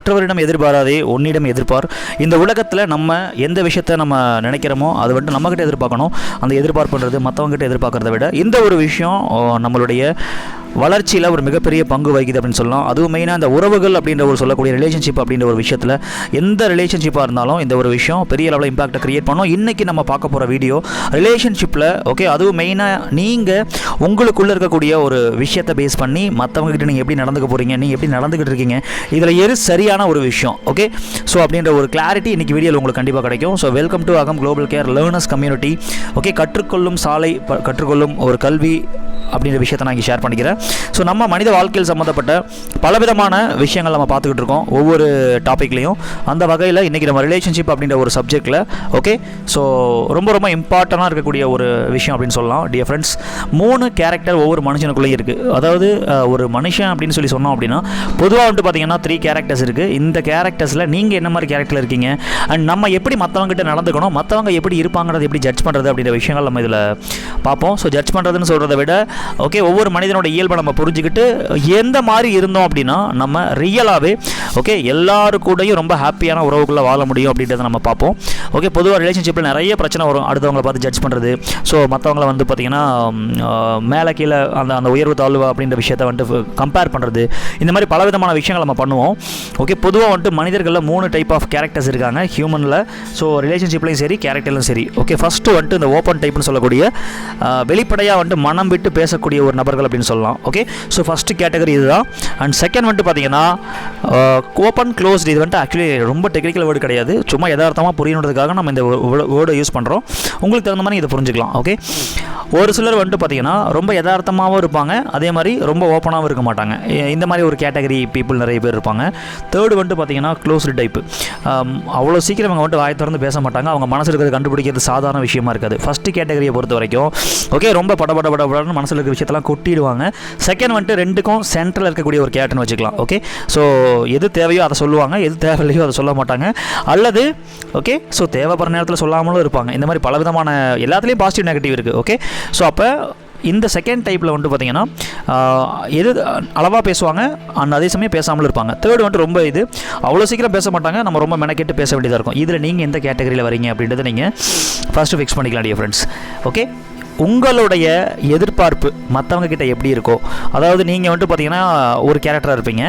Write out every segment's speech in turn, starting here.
மற்றவரிடம் எதிர்பாராதே உன்னிடம் எதிர்பார். இந்த உலகத்தில் நம்ம எந்த விஷயத்தை நம்ம நினைக்கிறோமோ அது வந்துட்டு நம்மக்கிட்ட எதிர்பார்க்கணும். அந்த எதிர்பார்ப்புன்றது மற்றவங்ககிட்ட எதிர்பார்க்கறத விட இந்த ஒரு விஷயம் நம்மளுடைய வளர்ச்சியில் ஒரு மிகப்பெரிய பங்கு வகிக்குது அப்படின்னு சொல்லலாம். அதுவும் மெயினாக இந்த உறவுகள் அப்படின்ற ஒரு சொல்லக்கூடிய ரிலேஷன்ஷிப் அப்படின்ற ஒரு விஷயத்தில் எந்த ரிலேஷன்ஷிப்பாக இருந்தாலும் இந்த ஒரு விஷயம் பெரிய லெவலில் இம்பாக்டை கிரியேட் பண்ணும். இன்றைக்கி நம்ம பார்க்க போகிற வீடியோ ரிலேஷன்ஷிப்பில் அதுவும் மெயினாக நீங்கள் உங்களுக்குள்ளே இருக்கக்கூடிய ஒரு விஷயத்தை பேஸ் பண்ணி மற்றவங்ககிட்ட நீங்கள் எப்படி நடந்துக்க போகிறீங்க, நீங்கள் எப்படி நடந்துக்கிட்டு இருக்கீங்க, இதில் எது சரியான ஒரு விஷயம். ஸோ அப்படின்ற ஒரு கிளாரிட்டி இன்றைக்கி வீடியோவில் உங்களுக்கு கண்டிப்பாக கிடைக்கும். ஸோ வெல்கம் டு அகம் குளோபல் கேர் லேர்னர்ஸ் கம்யூனிட்டி. கற்றுக்கொள்ளும் சாலை, கற்றுக்கொள்ளும் ஒரு கல்வி அப்படின்ற விஷயத்தை நான் இங்கே ஷேர் பண்ணிக்கிறேன். ஸோ நம்ம மனித வாழ்க்கையில் சம்மந்தப்பட்ட பலவிதமான விஷயங்கள் நம்ம பார்த்துக்கிட்டு இருக்கோம் ஒவ்வொரு டாப்பிக்லையும். அந்த வகையில் இன்றைக்கி நம்ம ரிலேஷன்ஷிப் அப்படின்ற ஒரு சப்ஜெக்டில் ஸோ ரொம்ப ரொம்ப இம்பார்ட்டண்ட்டாக இருக்கக்கூடிய ஒரு விஷயம் அப்படின்னு சொல்லலாம். டியர் ஃப்ரெண்ட்ஸ், 3 கேரக்டர் ஒவ்வொரு மனுஷனுக்குள்ளேயும் இருக்குது. அதாவது ஒரு மனுஷன் அப்படின்னு சொல்லி சொன்னோம் அப்படின்னா பொதுவாக வந்துட்டு பார்த்தீங்கன்னா 3 கேரக்டர்ஸ் இருக்குது. இந்த கேரக்டர்ஸில் நீங்கள் என்ன மாதிரி கேரக்டரில் இருக்கீங்க அண்ட் நம்ம எப்படி மற்றவங்ககிட்ட நடந்துக்கணும், மற்றவங்க எப்படி இருப்பாங்கிறது எப்படி ஜட்ஜ் பண்ணுறது அப்படின்ற விஷயங்கள் நம்ம இதில் பார்ப்போம். ஸோ ஜட்ஜ் பண்ணுறதுன்னு சொல்கிறத விட ஒவ்வொரு மனிதனோட இயல்பை நம்ம புரிஞ்சுக்கிட்டு எந்த மாதிரி இருந்தோம் அப்படின்னா நம்ம ரியலாகவே எல்லாரு கூடயும் ரொம்ப ஹாப்பியான உறவுக்குள்ளே வாழ முடியும் அப்படின்றத நம்ம பார்ப்போம். பொதுவாக ரிலேஷன்ஷிப்பில் நிறைய பிரச்சனை வரும். அடுத்தவங்களை பார்த்து ஜட்ஜ் பண்ணுறது, ஸோ மற்றவங்களை வந்து பார்த்திங்கன்னா மேலே கீழே அந்த உயர்வு தாழ்வு அப்படின்ற விஷயத்தை வந்துட்டு கம்பேர் பண்ணுறது, இந்த மாதிரி பலவிதமான விஷயங்கள் நம்ம பண்ணுவோம். பொதுவாக வந்துட்டு மனிதர்களில் 3 டைப் ஆஃப் கேரக்டர்ஸ் இருக்காங்க ஹியூமனில். ஸோ ரிலேஷன்ஷிப்லையும் சரி கேரக்டர்லையும் சரி. ஃபஸ்ட்டு வந்துட்டு இந்த ஓப்பன் டைப்னு சொல்லக்கூடிய வெளிப்படையாக வந்துட்டு மனம் விட்டு பேசக்கூடிய ஒரு நபர்கள் அப்படின்னு சொல்லலாம். ஸோ ஃபஸ்ட்டு கேட்டகரி இதுதான். அண்ட் செகண்ட் வந்துட்டு பார்த்தீங்கன்னா ஓப்பன் க்ளோஸ்டு. இது வந்துட்டு ஆக்சுவலி ரொம்ப டெக்னிக்கல் வேர்டு கிடையாது, சும்மா யதார்த்தமாக புரியணுன்றதுக்காக நம்ம இந்த வேர்டை யூஸ் பண்ணுறோம். உங்களுக்கு தகுந்த மாதிரி இதை புரிஞ்சுக்கலாம். ஒரு சிலர் வந்துட்டு பார்த்தீங்கன்னா ரொம்ப யதார்த்தமாகவும் இருப்பாங்க, அதே மாதிரி ரொம்ப ஓப்பனாகவும் இருக்க மாட்டாங்க. இந்த மாதிரி ஒரு கேட்டகரி பீப்புள் நிறைய பேர் இருப்பாங்க. தேர்டு வந்துட்டு பார்த்தீங்கன்னா க்ளோஸ்டு டைப்பு. அவ்வளோ சீக்கிரம் அவங்க வந்துட்டு வாய் திறந்து பேச மாட்டாங்க. அவங்க மனசு இருக்கிறது கண்டுபிடிக்கிறது சாதாரண விஷயமா இருக்காது. ஃபஸ்ட்டு கேட்டகரியை பொறுத்த வரைக்கும் ரொம்ப படபடன்னு மனசில் இருக்கிற விஷயத்தெல்லாம் கொட்டிடுவாங்க. செகண்ட் வந்துட்டு ரெண்டுக்கும் சென்ட்ரல் இருக்கக்கூடிய ஒரு கேரக்டர்னு வச்சுக்கலாம். ஸோ எது தேவையோ அதை சொல்லுவாங்க, எது தேவையில்லையோ அதை சொல்ல மாட்டாங்க. அல்லது ஸோ தேவைப்படுற நேரத்தில் சொல்லாமலும் இருப்பாங்க. இந்த மாதிரி பலவிதமான எல்லாத்துலேயும் பாசிட்டிவ் நெகட்டிவ் இருக்குது. ஸோ அப்போ இந்த செகண்ட் டைப்பில் வந்துட்டு பார்த்தீங்கன்னா எது அளவாக பேசுவாங்க அண்ட் அதே சமயம் பேசாமலும் இருப்பாங்க. தேர்டு வந்துட்டு ரொம்ப அவ்வளோ சீக்கிரம் பேச மாட்டாங்க, நம்ம ரொம்ப மெனக்கெட்டு பேச வேண்டியதாக இருக்கும். இதில் நீங்கள் எந்த கேட்டகரியில் வரீங்க அப்படின்றத நீங்கள் ஃபஸ்ட்டு ஃபிக்ஸ் பண்ணிக்கலாம் டியர் ஃப்ரெண்ட்ஸ். உங்களுடைய எதிர்பார்ப்பு மற்றவங்க கிட்ட எப்படி இருக்கோ, அதாவது நீங்கள் வந்துட்டு பார்த்தீங்கன்னா ஒரு கேரக்டராக இருப்பீங்க,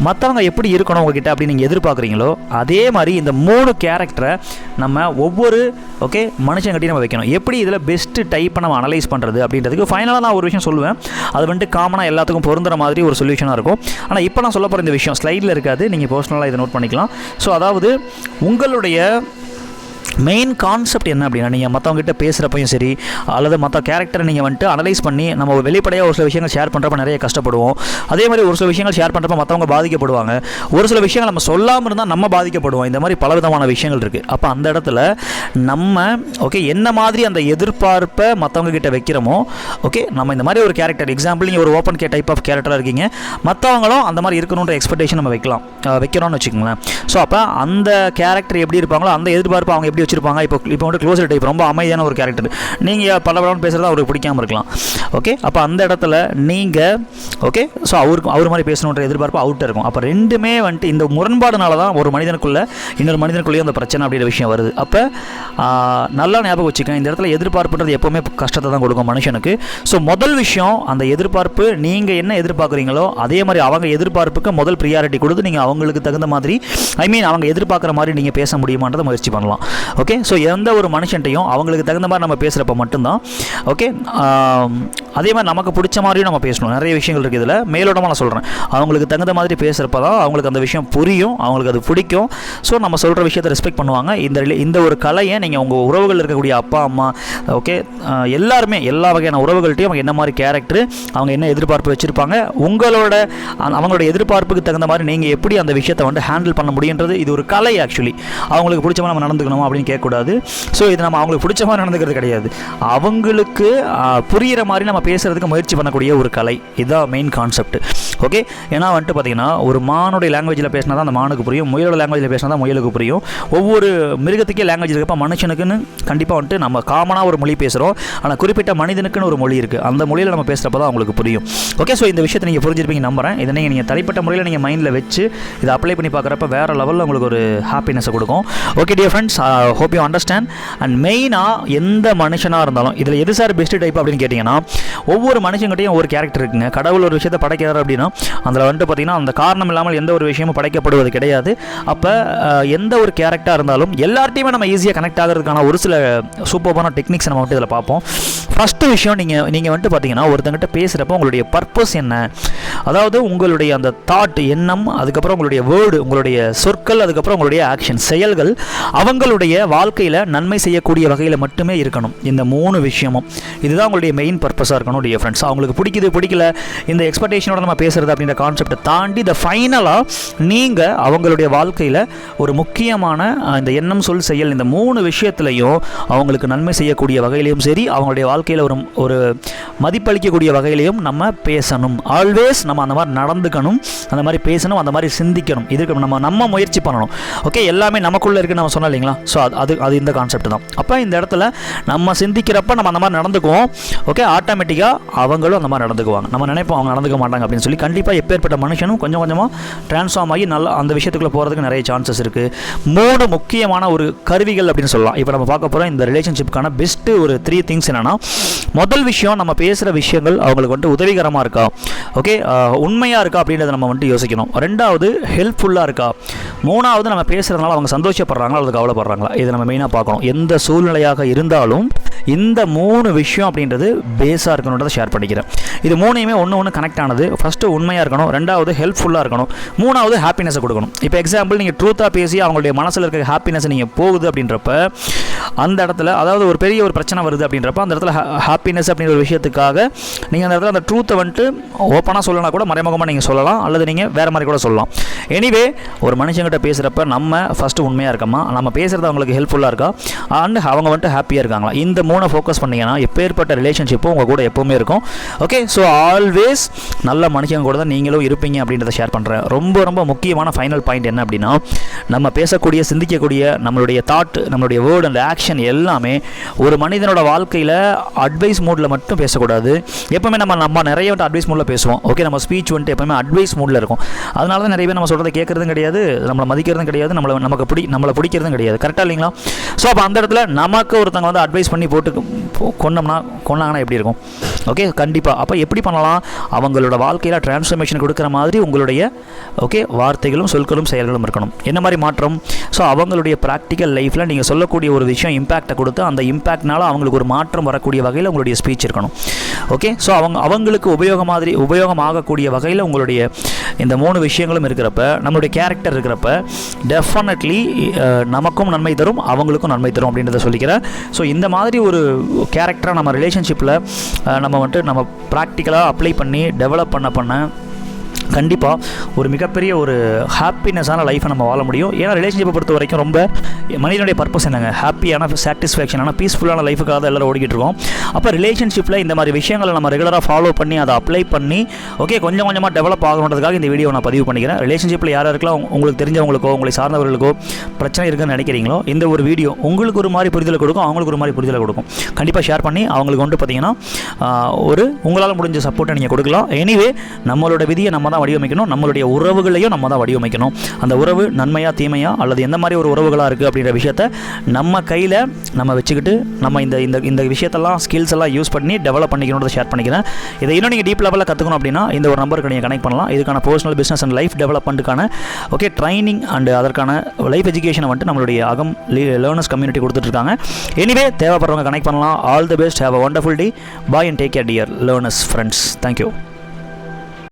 மற்றவங்க எப்படி இருக்கணும் உங்ககிட்ட அப்படின்னு நீங்கள் எதிர்பார்க்குறீங்களோ அதே மாதிரி இந்த 3 கேரக்டரை நம்ம ஒவ்வொரு மனுஷங்கிட்டையும் நம்ம வைக்கணும். எப்படி இதில் பெஸ்ட்டு டைப்பை நம்ம அனலைஸ் பண்ணுறது அப்படின்றதுக்கு ஃபைனலாக நான் ஒரு விஷயம் சொல்லுவேன். அது வந்துட்டு காமனாக எல்லாத்துக்கும் பொருந்துற மாதிரி ஒரு சொல்யூஷனாக இருக்கும். ஆனால் இப்போ நான் சொல்ல போகிற இந்த விஷயம் ஸ்லைடில் இருக்காது, நீங்கள் பர்சனலாக இதை நோட் பண்ணிக்கலாம். ஸோ அதாவது உங்களுடைய மெயின் கான்செப்ட் என்ன அப்படின்னா, நீங்கள் மற்றவங்ககிட்ட பேசுகிறப்பையும் சரி அல்லது மற்ற கேரக்டரை நீங்கள் வந்துட்டு அனலைஸ் பண்ணி நம்ம வெளிப்படையாக ஒரு சில விஷயங்கள் ஷேர் பண்ணுறப்ப நிறைய கஷ்டப்படுவோம். அதே மாதிரி ஒரு சில விஷயங்கள் ஷேர் பண்ணுறப்ப மற்றவங்க பாதிக்கப்படுவாங்க. ஒரு சில விஷயங்கள் நம்ம சொல்லாமல் இருந்தால் நம்ம பாதிக்கப்படுவோம். இந்த மாதிரி பலவிதமான விஷயங்கள் இருக்குது. அப்போ அந்த இடத்துல நம்ம என்ன மாதிரி அந்த எதிர்பார்ப்பை மற்றவங்க கிட்ட வைக்கிறோமோ நம்ம இந்த மாதிரி ஒரு கேரக்டர் எக்ஸாம்பிள் நீங்கள் ஒரு ஓப்பன் டைப் ஆஃப் கேரக்டராக இருக்கீங்க, மற்றவங்களும் அந்த மாதிரி இருக்கணுன்ற எக்ஸ்பெக்டேஷன் நம்ம வைக்கிறோம்னு வச்சுக்கோங்களேன். ஸோ அப்போ அந்த கேரக்டர் எப்படி இருப்பாங்களோ அந்த எதிர்பார்ப்பு அவங்க எப்படி வச்சிருப்பாங்க. இப்போ வந்து க்ளோஸ் டைப் ரொம்ப அமைதியான ஒரு கேரக்டர், நீங்கள் பலவரம் பேசுகிறது அவருக்கு பிடிக்காமல் இருக்கலாம். அப்போ அந்த இடத்துல நீங்கள் ஸோ அவர் மாதிரி பேசணுன்ற எதிர்பார்ப்பு அவுட்டாக இருக்கும். அப்போ ரெண்டுமே வந்துட்டு இந்த முரண்பாடுனால தான் ஒரு மனிதனுக்குள்ளே இன்னொரு மனிதனுக்குள்ளேயே அந்த பிரச்சனை அப்படின்ற விஷயம் வருது. அப்போ நல்லா ஞாபகம் வச்சுக்கேன், இந்த இடத்துல எதிர்பார்ப்புன்றது எப்போவுமே கஷ்டத்தை தான் கொடுக்கும் மனுஷனுக்கு. ஸோ முதல் விஷயம் அந்த எதிர்பார்ப்பு, நீங்கள் என்ன எதிர்பார்க்குறீங்களோ அதே மாதிரி அவங்க எதிர்பார்ப்புக்கு முதல் ப்ரியாரிட்டி கொடுத்து நீங்கள் அவங்களுக்கு தகுந்த மாதிரி அவங்க எதிர்பார்க்குற மாதிரி நீங்கள் பேச முடியுமான்றதை முயற்சி பண்ணலாம். ஸோ எந்த ஒரு மனுஷன்ட்டையும் அவங்களுக்கு தகுந்த மாதிரி நம்ம பேசுகிறப்ப மட்டும்தான் அதே மாதிரி நமக்கு பிடிச்ச மாதிரியும் நம்ம பேசணும். நிறைய விஷயங்கள் இருக்குது இதில், மேலோட்டமாக நான் சொல்கிறேன். அவங்களுக்கு தகுந்த மாதிரி பேசுகிறப்ப தான் அவங்களுக்கு அந்த விஷயம் புரியும், அவங்களுக்கு அது பிடிக்கும். ஸோ நம்ம சொல்கிற விஷயத்தை ரெஸ்பெக்ட் பண்ணுவாங்க. இந்த ஒரு கலையை நீங்கள் உங்கள் உறவுகள் இருக்கக்கூடிய அப்பா அம்மா எல்லாருமே எல்லா வகையான உறவுகள்கிட்டையும் அவங்க என்ன மாதிரி கேரக்டர், அவங்க என்ன எதிர்பார்ப்பு வச்சுருப்பாங்க, அவங்களோட எதிர்பார்ப்புக்கு தகுந்த மாதிரி நீங்கள் எப்படி அந்த விஷயத்தை வந்து ஹேண்டில் பண்ண முடியுன்றது இது ஒரு கலை. ஆக்சுவலி அவங்களுக்கு பிடிச்ச மாதிரி நம்ம நடந்துக்கணும் அப்படின்னு அப்படின்னு கேட்கக்கூடாது. ஸோ இது நம்ம அவங்களுக்கு பிடிச்ச மாதிரி நடந்துக்கிறது கிடையாது, அவங்களுக்கு புரிகிற மாதிரி நம்ம பேசுகிறதுக்கு முயற்சி பண்ணக்கூடிய ஒரு கலை. இதுதான் மெயின் கான்செப்ட். ஓகே, ஏன்னா வந்துட்டு பார்த்தீங்கன்னா ஒரு மானுடைய லாங்குவேஜில் பேசினா தான் அந்த மானுக்கு புரியும், முயலோட லாங்குவேஜில் பேசினா தான் முயலுக்கு புரியும். ஒவ்வொரு மிருகத்துக்கே லாங்குவேஜ் இருக்கப்போ மனுஷனுக்குன்னு கண்டிப்பாக வந்துட்டு நம்ம காமனாக ஒரு மொழி பேசுகிறோம், ஆனால் குறிப்பிட்ட மனிதனுக்குன்னு ஒரு மொழி இருக்குது, அந்த மொழியில் நம்ம பேசுகிறப்ப தான் அவங்களுக்கு புரியும். ஓகே, ஸோ இந்த விஷயத்தை நீங்கள் புரிஞ்சிருப்பீங்க நம்புகிறேன். இதை நீங்கள் தனிப்பட்ட முறையில் நீங்கள் மைண்டில் வச்சு இதை அப்ளை பண்ணி பார்க்குறப்ப வேறு லெவலில் உங்களுக்கு ஒரு ஹாப்பினஸை கொடுக்கும். Okay dear friends, hope you understand. And மெயினாக எந்த மனுஷனாக இருந்தாலும் இதில் எது சார் பெஸ்ட் டைப் அப்படின்னு கேட்டிங்கன்னா, ஒவ்வொரு மனுஷங்கிட்டையும் ஒரு கேரக்டர் இருக்குங்க. கடவுள் ஒரு விஷயத்தை படைக்கிறார் அப்படின்னா அதில் வந்துட்டு பார்த்தீங்கன்னா அந்த காரணம் இல்லாமல் எந்த ஒரு விஷயமும் படைக்கப்படுவது கிடையாது. அப்போ எந்த ஒரு கேரக்டராக இருந்தாலும் எல்லார்ட்டையுமே நம்ம ஈஸியாக கனெக்ட் ஆகிறதுக்கான ஒரு சில சூப்பரான டெக்னிக்ஸ் நம்ம வந்துட்டு இதில் பார்ப்போம். ஃபஸ்ட்டு விஷயம், நீங்கள் வந்துட்டு பார்த்தீங்கன்னா ஒருத்தங்கிட்ட பேசுகிறப்போ உங்களுடைய பர்பஸ் என்ன, அதாவது உங்களுடைய அந்த தாட் எண்ணம், அதுக்கப்புறம் உங்களுடைய வேர்டு, உங்களுடைய சொற்கள், அதுக்கப்புறம் உங்களுடைய ஆக்ஷன் செயல்கள் அவங்களுடைய வாழ்க்கையில் நன்மை செய்யக்கூடிய வகையில் மட்டுமே இருக்கணும். இந்த 3 விஷயமும் இதுதான் உங்களுடைய மெயின் பர்பஸாக இருக்கணும் டியர் ஃப்ரெண்ட்ஸ். அவங்களுக்கு பிடிக்கல இந்த எக்ஸ்பெக்டேஷனோட நம்ம பேசுகிறது அப்படின்ற கான்செப்டை தாண்டி இந்த ஃபைனலாக நீங்கள் அவங்களுடைய வாழ்க்கையில் ஒரு முக்கியமான இந்த எண்ணம் சொல் செயல் இந்த 3 விஷயத்துலையும் அவங்களுக்கு நன்மை செய்யக்கூடிய வகையிலையும் சரி, அவங்களுடைய வாழ்க்கையில் ஒரு மதிப்பளிக்கக்கூடிய வகையிலையும் நம்ம பேசணும். ஆல்வேஸ் நம்ம அந்த மாதிரி நடந்துக்கணும், அந்த மாதிரி பேசணும், அந்த மாதிரி சிந்திக்கணும். இதுக்கு நம்ம முயற்சி பண்ணணும். ஓகே, எல்லாமே நமக்குள்ளே இருக்குன்னு நம்ம சொன்னோம் இல்லைங்களா? ஸோ அது இந்த கான்செப்ட் தான். அப்போ இந்த இடத்துல நம்ம சிந்திக்கிறப்ப நம்ம அந்த மாதிரி நடந்துக்குவோம். ஓகே, ஆட்டோமேட்டிக்காக அவங்களும் அந்த மாதிரி நடந்துக்குவாங்க. நம்ம நினைப்போம் அவங்க நடந்துக்க மாட்டாங்க அப்படின்னு சொல்லி. கண்டிப்பாக எப்பேற்பட்ட மனுஷனும் கொஞ்சம் கொஞ்சமாக ட்ரான்ஸ்ஃபார்ம் ஆகி நல்லா அந்த விஷயத்துக்குள்ளே போகிறதுக்கு நிறைய சான்சஸ் இருக்குது. 3 முக்கியமான ஒரு கருவிகள் அப்படின்னு சொல்லலாம். இப்போ நம்ம பார்க்க போகிறோம் இந்த ரிலேஷன்ஷிப்புக்கான பெஸ்ட்டு ஒரு 3 திங்ஸ் என்னென்னா, முதல் விஷயம், நம்ம பேசுகிற விஷயங்கள் அவங்களுக்கு வந்துட்டு உதவிகரமாக இருக்கா, ஓகே, உண்மையாக இருக்கா அப்படின்றத நம்ம வந்துட்டு யோசிக்கணும். 2வது ஹெல்ப்ஃபுல்லாக இருக்கா, 3வது நம்ம பேசுகிறதுனால அவங்க சந்தோஷப்படுறாங்களா அல்லது கவலைப்படுறாங்களா, இதை நம்ம மெயினாக பார்க்கணும். எந்த சூழ்நிலையாக இருந்தாலும் இந்த 3 விஷயம் அப்படின்றது பேஸாக இருக்கணுன்றதை ஷேர் பண்ணிக்கிறேன். இது 3யுமே ஒன்று கனெக்ட் ஆனது. ஃபஸ்ட்டு உண்மையாக இருக்கணும், 2வது ஹெல்ப்ஃபுல்லாக இருக்கணும், 3வது ஹாப்பினஸை கொடுக்கணும். இப்போ எக்ஸாம்பிள், நீங்கள் ட்ரூத்தாக பேசி அவங்களுடைய மனசில் இருக்க ஹாப்பினஸ் நீங்கள் போகுது அப்படின்றப்ப அந்த இடத்துல, அதாவது ஒரு பெரிய ஒரு பிரச்சனை வருது அப்படின்றப்ப அந்த இடத்துல ஹாப்பினஸ் அப்படின்ற ஒரு விஷயத்துக்காக நீங்கள் அந்த இடத்துல அந்த ட்ரூத்தை வந்துட்டு ஓப்பனாக சொல்லலாம், கூட மறைமுகமாக நீங்கள் சொல்லலாம், அல்லது நீங்கள் வேறு மாதிரி கூட சொல்லலாம். எனிவே, ஒரு மனுஷங்கிட்ட பேசுகிறப்ப நம்ம ஃபஸ்ட்டு உண்மையாக இருக்கமா, நம்ம பேசுகிறது அவங்களுக்கு ஹெல்ப்ஃபுல்லாக இருக்கா, அண்ட் அவங்க வந்துட்டு ஹாப்பியாக இருக்காங்களா, இந்த 3 ஃபோக்கஸ் பண்ணிங்கன்னா எப்பேற்பட்ட ரிலேஷன்ஷிப்பும் உங்கள் கூட எப்போவுமே இருக்கும். ஓகே, ஸோ ஆல்வேஸ் நல்ல மனுஷங்க கூட தான் நீங்களும் இருப்பீங்க அப்படின்றத ஷேர் பண்ணுறேன். ரொம்ப ரொம்ப முக்கியமான ஃபைனல் பாயிண்ட் என்ன அப்படின்னா, நம்ம பேசக்கூடிய சிந்திக்கக்கூடிய நம்மளுடைய தாட், நம்மளுடைய வேர்டு அண்ட் ஆக்ஷன் எல்லாமே ஒரு மனிதனோட வாழ்க்கையில் அட்வைஸ் மூடில் மட்டும் பேசக்கூடாது. எப்போவுமே நம்ம நிறைய வந்துட்டு அட்வைஸ் மூடில் பேசுவோம். ஓகே, நம்ம ஸ்பீச் வந்துட்டு எப்போவுமே அட்வைஸ் மூடில் இருக்கும். அதனால தான் நிறைய பேர் நம்ம சொல்கிறத கேட்குறதும் கிடையாது, நம்மளை மதிக்கிறதும் கிடையாது, நம்மளை பிடிக்கிறதும் கிடையாது. கரெக்டாக இல்லைங்களா? ஸோ அப்போ அந்த இடத்துல நமக்கு ஒருத்தங்க வந்து அட்வைஸ் பண்ணி போட்டு கொண்டாங்கன்னா எப்படி இருக்கும்? ஓகே, கண்டிப்பாக. அப்போ எப்படி பண்ணலாம்? அவங்களோட வாழ்க்கையில் டிரான்ஸ்ஃபர்மேஷன் கொடுக்குற மாதிரி உங்களுடைய வார்த்தைகளும் சொற்களும் செயல்களும் இருக்கணும். என்ன மாதிரி மாற்றம்? ஸோ அவங்களுடைய ப்ராக்டிக்கல் லைஃப்பில் நீங்கள் சொல்லக்கூடிய ஒரு விஷயம் இம்பேக்டை கொடுத்து அந்த இம்பேக்ட்னால அவங்களுக்கு ஒரு மாற்றம் வரக்கூடிய வகையில் உங்களுடைய ஸ்பீச் இருக்கணும். ஓகே, ஸோ அவங்களுக்கு உபயோகமாகக்கூடிய வகையில் உங்களுடைய இந்த 3 விஷயங்களும் இருக்கிறப்ப, நம்மளுடைய கேரக்டர் இருக்கிறப்ப டெஃபினெட்லி நமக்கும் நன்மை தரும், அவங்களுக்கும் நன்மை தரும் அப்படின்றத சொல்லிக்கிறேன். ஸோ இந்த மாதிரி ஒரு கேரக்டராக நம்ம ரிலேஷன்ஷிப்பில் நம்ம ப்ராக்டிக்கலாக அப்ளை பண்ணி டெவலப் பண்ண கண்டிப்பாக ஒரு மிகப்பெரிய ஒரு ஹாப்பினஸான லைஃப்பை நம்ம வாழ முடியும். ஏன்னா ரிலேஷன்ஷிப்பை பொறுத்த வரைக்கும் ரொம்ப மனிதனுடைய பர்பஸ் என்னங்க? ஹாப்பியான, சாட்டிஸ்ஃபேக்ஷனான, பீஸ்ஃபுல்லான லைஃபுக்காக தான் எல்லோரும் ஓடிக்கிட்டு இருக்கோம். அப்போ ரிலேஷன்ஷிப்பில் இந்த மாதிரி விஷயங்களை நம்ம ரெகுலராக ஃபாலோ பண்ணி அதை அப்ளை பண்ணி ஓகே கொஞ்சம் கொஞ்சமாக டெவலப் ஆகணுன்றதுக்காக இந்த வீடியோ நான் பதிவு பண்ணிக்கிறேன். ரிலேஷன்ஷிப்பில் யாருக்கெல்லாம் உங்களுக்கு தெரிஞ்சவங்களுக்கோ உங்களை சார்ந்தவர்களுக்கோ பிரச்சனை இருக்குன்னு நினைக்கிறீங்களோ இந்த ஒரு வீடியோ உங்களுக்கு ஒரு மாதிரி புரிதலை கொடுக்கும், அவங்களுக்கு ஒரு மாதிரி புரிதலை கொடுக்கும். கண்டிப்பாக ஷேர் பண்ணி அவங்களுக்கு வந்துட்டு பார்த்தீங்கன்னா உங்களால் முடிஞ்ச சப்போர்ட்டை நீங்கள் கொடுக்கலாம். எனிவே, நம்மளோட விதியை நம்ம தான் வடிவமைக்கணும், நம்மளுடைய உறவுகளையும் நம்ம தான் வடிவமைக்கணும். அந்த உறவு நன்மையா தீமையா அல்லது எந்த மாதிரி ஒரு உறவுகளாக இருக்குது அப்படின்ற விஷயத்த நம்ம கையில் நம்ம வச்சுக்கிட்டு நம்ம இந்த விஷயத்தெல்லாம் ஸ்கில்ஸ் எல்லாம் யூஸ் பண்ணி டெவலப் பண்ணிக்கணுன்றதை ஷேர் பண்ணிக்கிறேன். இதை இன்னும் நீங்கள் டீப் லெவலில் கற்றுக்கணும் அப்படின்னா இந்த ஒரு நம்பருக்கு நீங்கள் கனெக்ட் பண்ணலாம். இதுக்கான பர்சனல் பிஸ்னஸ் அண்ட் லைஃப் டெவலப்மெண்ட்டுக்கான ட்ரைனிங் அண்ட் அதற்கான லைஃப் எஜுகேஷனை வந்துட்டு நம்மளுடைய அகம் லேர்னர்ஸ் கம்யூனிட்டி கொடுத்துட்ருக்காங்க. எனிவே, தேவைப்படுறவங்க கனெக்ட் பண்ணலாம். All the best. Have a wonderful day. Bye and take care dear learners friends. Thank you.